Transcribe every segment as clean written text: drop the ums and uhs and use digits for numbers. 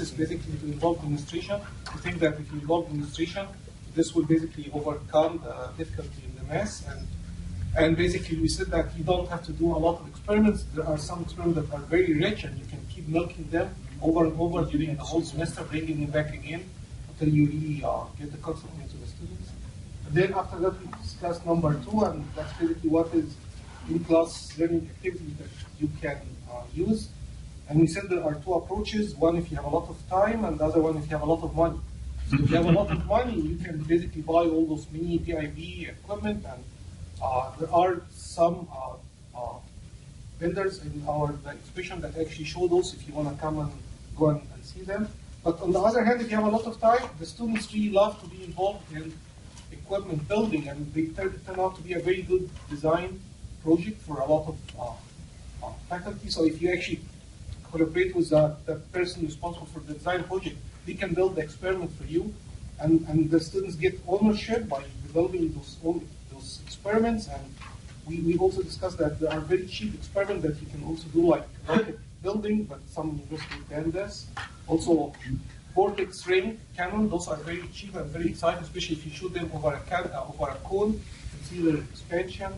is basically to involve demonstration. We think that if you involve demonstration, this will basically overcome the difficulty in the math. And basically, we said that you don't have to do a lot of experiments. There are some experiments that are very rich, and you can keep milking them over and over during the whole semester, bringing them back again until you really get the concept into the students. And then after that, we discussed number 2, and that's basically what is in-class learning activities that you can use. And we said there are 2 approaches. One if you have a lot of time, and the other one if you have a lot of money. So if you have a lot of money, you can basically buy all those mini PIB equipment, and there are some vendors in our exhibition that actually show those if you want to come and go and see them. But on the other hand, if you have a lot of time, the students really love to be involved in equipment building, and they turn out to be a very good design project for a lot of faculty. So if you actually collaborate with the person responsible for the design project, they can build the experiment for you, and the students get ownership by developing those experiments. And we also discussed that there are very cheap experiments that you can also do, like rocket building, but some universities ban this. Also, vortex ring cannon, those are very cheap and very exciting, especially if you shoot them over a cone and see their expansion.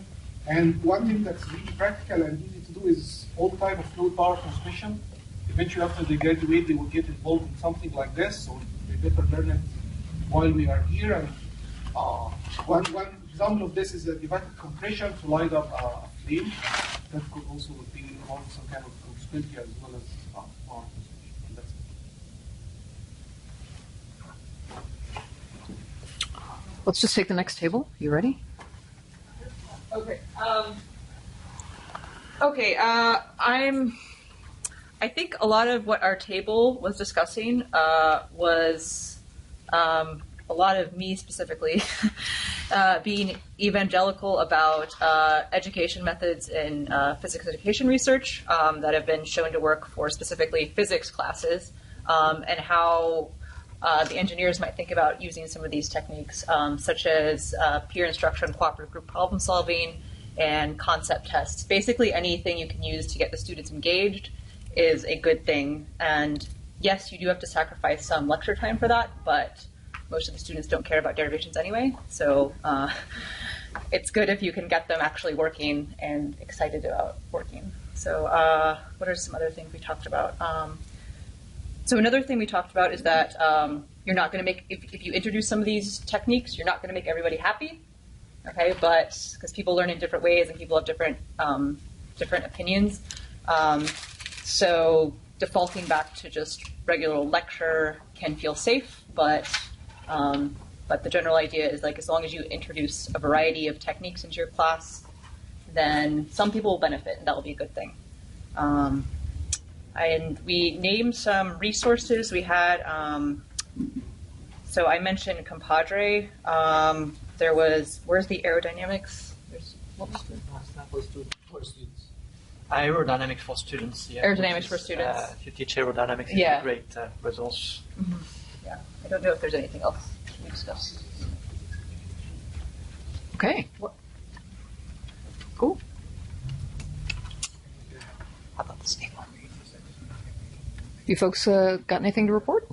And one thing that's really practical and easy to do is all type of fluid power transmission. Eventually, after they graduate, they will get involved in something like this, so they better learn it while we are here. And one example of this is the evaporative compression to light up a flame. That could also be involved in some kind of combustibility as well as power transmission. And that's it. Let's just take the next table. You ready? Okay. I think a lot of what our table was discussing was a lot of me specifically being evangelical about education methods in physics education research that have been shown to work for specifically physics classes, and how the engineers might think about using some of these techniques, such as peer instruction, cooperative group problem solving, and concept tests. Basically anything you can use to get the students engaged is a good thing. And yes, you do have to sacrifice some lecture time for that, but most of the students don't care about derivations anyway. So it's good if you can get them actually working and excited about working. So what are some other things we talked about? So another thing we talked about is that you're not going to make, if you introduce some of these techniques, you're not going to make everybody happy, okay? But because people learn in different ways and people have different different opinions, so defaulting back to just regular lecture can feel safe, but the general idea is, like, as long as you introduce a variety of techniques into your class, then some people will benefit, and that will be a good thing. And we named some resources. We had, so I mentioned Compadre. There was, where's the aerodynamics? What was the? For students. Aerodynamics for students. Yeah. Aerodynamics for students. If you teach aerodynamics, yeah. It's a great resource. Mm-hmm. Yeah. I don't know if there's anything else we discussed. Okay. Cool. How about this table? You folks got anything to report?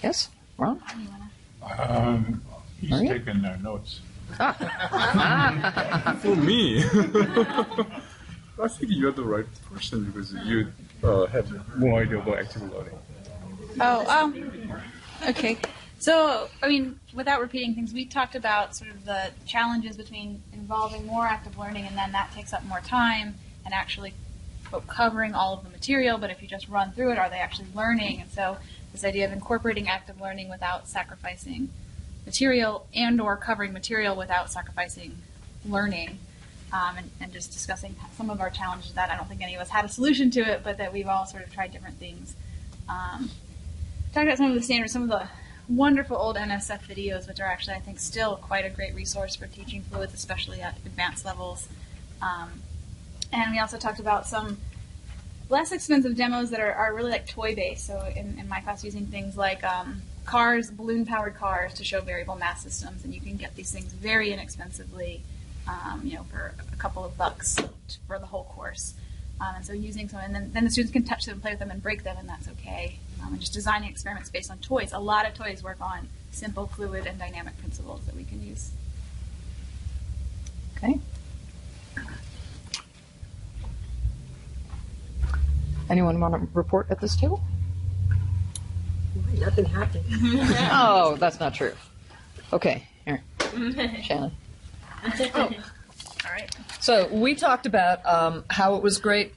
Yes? Ron? He's taking notes. For me, I think you're the right person because you have more idea about active learning. Okay. So, I mean, without repeating things, we talked about sort of the challenges between involving more active learning, and then that takes up more time and actually covering all of the material. But if you just run through it, are they actually learning? And so this idea of incorporating active learning without sacrificing material, and or covering material without sacrificing learning, and just discussing some of our challenges. That I don't think any of us had a solution to it, but that we've all sort of tried different things. Talk about some of the standards, some of the wonderful old NSF videos, which are actually, I think, still quite a great resource for teaching fluids, especially at advanced levels. And we also talked about some less expensive demos that are really like toy-based. So in my class, using things like cars, balloon-powered cars to show variable mass systems, and you can get these things very inexpensively, for a couple of bucks for the whole course. And so using some, and then the students can touch them, play with them, and break them, and that's okay. and just designing experiments based on toys. A lot of toys work on simple fluid and dynamic principles that we can use. Okay. Anyone want to report at this table? Nothing happened. Oh, that's not true. Okay, here. Shannon. All right. So we talked about how it was great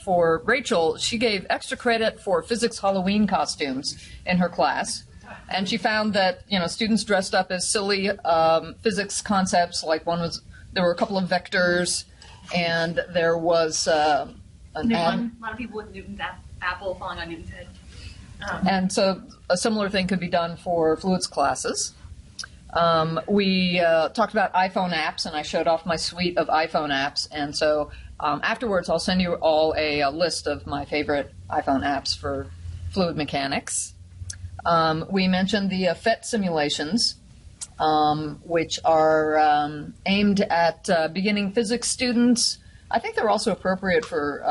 for Rachel. She gave extra credit for physics Halloween costumes in her class. And she found that, students dressed up as silly physics concepts, like there were a couple of vectors, and there was an A lot of people with Newton's apple falling on Newton's head. And so a similar thing could be done for fluids classes. We talked about iPhone apps, and I showed off my suite of iPhone apps. And so afterwards, I'll send you all a list of my favorite iPhone apps for fluid mechanics. We mentioned the FET simulations, which are aimed at beginning physics students. I think they're also appropriate for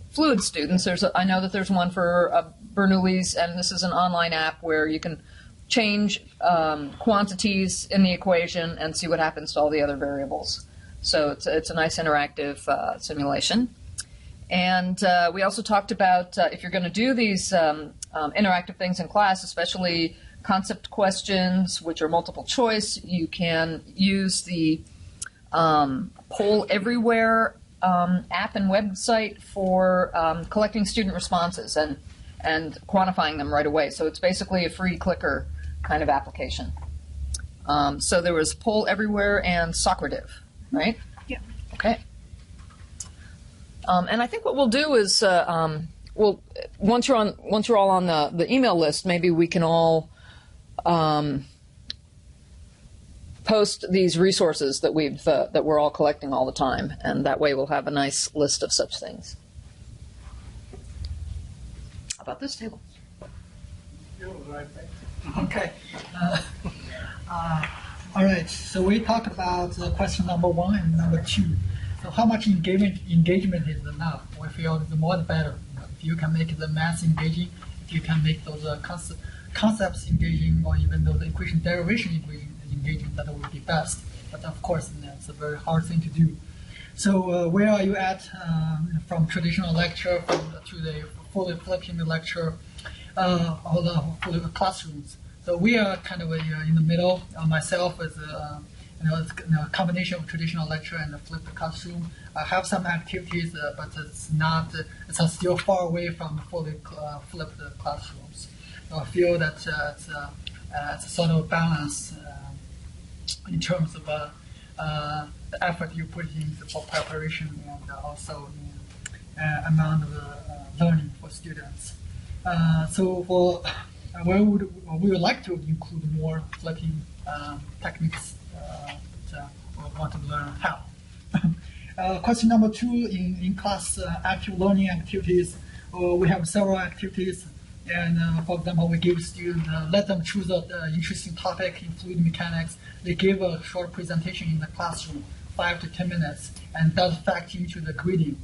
fluid students. I know that there's one for Bernoulli's, and this is an online app where you can change quantities in the equation and see what happens to all the other variables. So it's a nice interactive simulation. And we also talked about if you're going to do these interactive things in class, especially concept questions, which are multiple choice, you can use the Poll Everywhere app and website for collecting student responses and quantifying them right away. So it's basically a free clicker kind of application. So there was Poll Everywhere and Socrative, right? Yeah. Okay. And I think what we'll do is, once you're all on the email list, maybe we can all post these resources that we're all collecting all the time, and that way we'll have a nice list of such things. How about this table? Okay. All right. So we talked about question number 1 and number 2. So how much engagement is enough? We feel the more the better. If you can make the math engaging, if you can make those concepts engaging, or even those equation derivation engaging, that would be best. But of course, it's a very hard thing to do. So where are you at from traditional lecture to the fully flipping lecture, or the fully classrooms? So we are kind of in the middle. Myself is a combination of traditional lecture and the flipped classroom. I have some activities, but it's still far away from fully flipped classrooms. So I feel that it's a sort of balance in terms of the effort you put in for preparation and also amount of learning for students. So for we would like to include more flipping techniques. We want to learn how. Question number 2, in class active learning activities, we have several activities. And for example, we give students, let them choose an interesting topic in fluid mechanics. They give a short presentation in the classroom, 5 to 10 minutes, and does factor into the grading.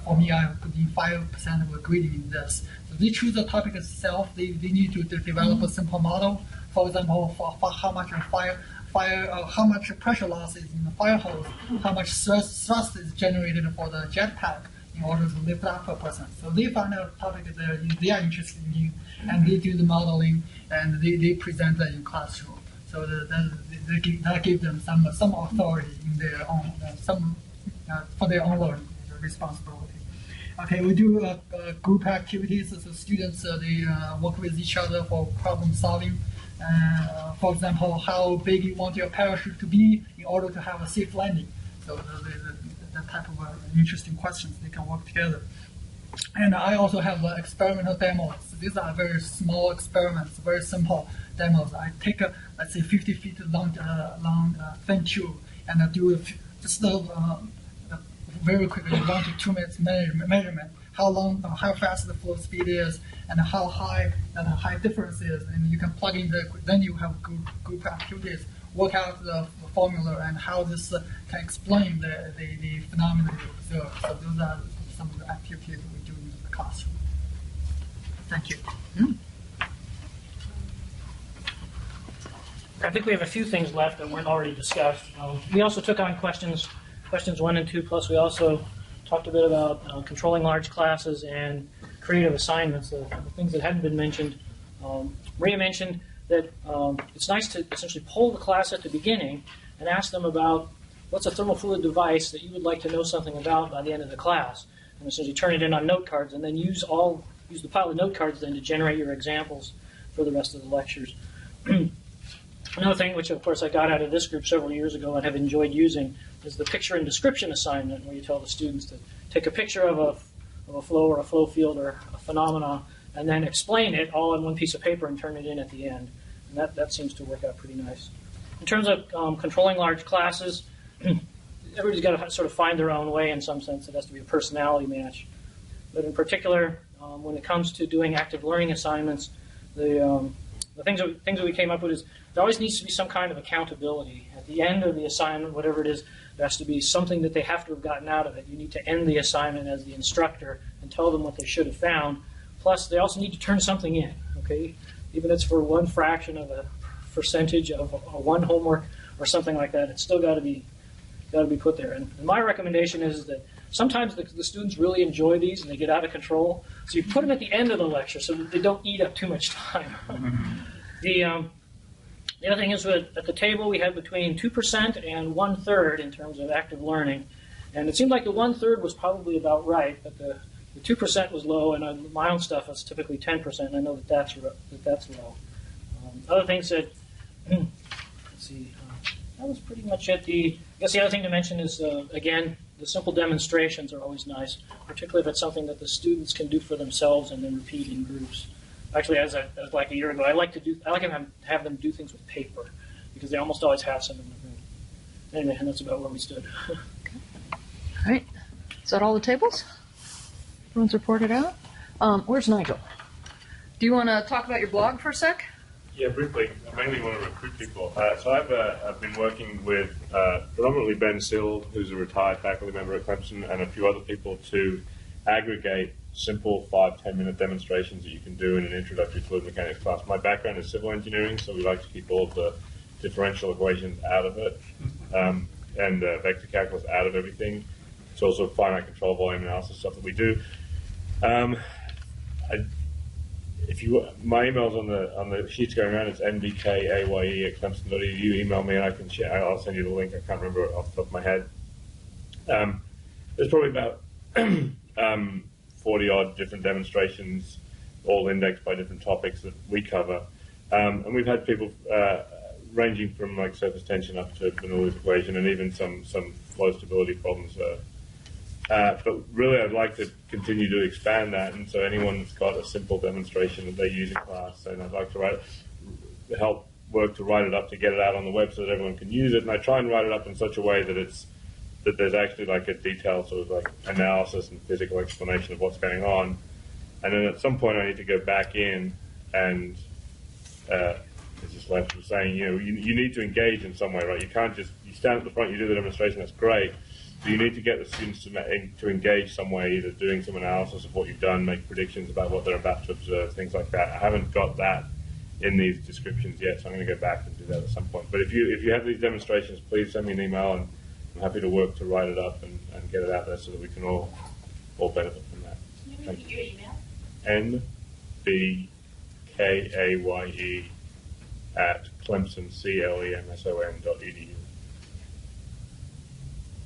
For me, I put in 5% of the grading in this. So they choose the topic itself. They need to develop a simple model. For example, for how much how much pressure loss is in the fire hose, how much thrust is generated for the jetpack in order to lift up a person. So they find a topic that they are interested in, and they do the modeling, and they present that in classroom. So that gives them some authority in their own, for their own learning responsibility. Okay, we do group activities. So students, they work with each other for problem solving. For example, how big you want your parachute to be in order to have a safe landing. So that type of interesting questions, they can work together. And I also have experimental demos. These are very small experiments, very simple demos. I take let's say 50 feet long thin tube, and I do just very quickly 1 to 2 minutes measurement. How fast the flow speed is, and how high the high difference is, and you can plug in then you have group activities, work out the formula and how this can explain the phenomena you observe. So those are some of the activities we do in the classroom. Thank you. I think we have a few things left that weren't already discussed. We also took on questions 1 and 2, plus we also talked a bit about controlling large classes and creative assignments, the things that hadn't been mentioned. Maria mentioned that it's nice to essentially poll the class at the beginning and ask them about what's a thermal fluid device that you would like to know something about by the end of the class, and essentially turn it in on note cards, and then use the pile of note cards then to generate your examples for the rest of the lectures. Another thing, which of course I got out of this group several years ago and have enjoyed using, is the picture and description assignment, where you tell the students to take a picture of a flow or a flow field or a phenomena, and then explain it all on one piece of paper and turn it in at the end. And that seems to work out pretty nice. In terms of controlling large classes, everybody's got to sort of find their own way in some sense. It has to be a personality match. But in particular, when it comes to doing active learning assignments, the things that we came up with is there always needs to be some kind of accountability. At the end of the assignment, whatever it is, there has to be something that they have to have gotten out of it. You need to end the assignment as the instructor and tell them what they should have found. Plus, they also need to turn something in, okay? Even if it's for one fraction of a percentage of one homework or something like that, it's still got to be put there. And my recommendation is that sometimes the students really enjoy these and they get out of control. So you put them at the end of the lecture so that they don't eat up too much time. The other thing is that at the table we had between 2% and 1/3 in terms of active learning. And it seemed like the 1/3 was probably about right, but the 2% was low, and my own stuff is typically 10%, and I know that's low. Other things that, let's see, that was pretty much it. I guess the other thing to mention is, again, the simple demonstrations are always nice, particularly if it's something that the students can do for themselves and then repeat in groups. Actually, as like a year ago, I like to have them do things with paper, because they almost always have some in the room. Anyway, and that's about where we stood. Okay. All right. Is that all the tables? Everyone's reported out? Where's Nigel? Do you want to talk about your blog for a sec? Yeah, briefly. I mainly want to recruit people. So I've been working with predominantly Ben Sill, who's a retired faculty member at Clemson, and a few other people to aggregate simple 5-10 minute demonstrations that you can do in an introductory fluid mechanics class. My background is civil engineering, so we like to keep all of the differential equations out of it, and vector calculus out of everything. It's also finite control volume analysis stuff that we do. My email's on the sheets going around. It's nbkaye@clemson.edu. Email me and I can share. I'll send you the link. I can't remember it off the top of my head. There's probably about 40-odd different demonstrations, all indexed by different topics that we cover. And we've had people ranging from like surface tension up to Bernoulli's equation, and even some flow stability problems. But really, I'd like to continue to expand that, and so anyone that's got a simple demonstration that they use in class, and I'd like to help work to write it up to get it out on the web so that everyone can use it. And I try and write it up in such a way that there's actually like a detailed sort of like analysis and physical explanation of what's going on. And then at some point, I need to go back in and, as this left was saying, you need to engage in some way, right? You can't just you stand at the front, you do the demonstration, that's great. So you need to get the students to engage some way, either doing some analysis of what you've done, make predictions about what they're about to observe, things like that. I haven't got that in these descriptions yet, so I'm going to go back and do that at some point. But if you have these demonstrations, please send me an email, and I'm happy to work to write it up and get it out there so that we can all benefit from that. Thank you. nbkaye@clemson.edu.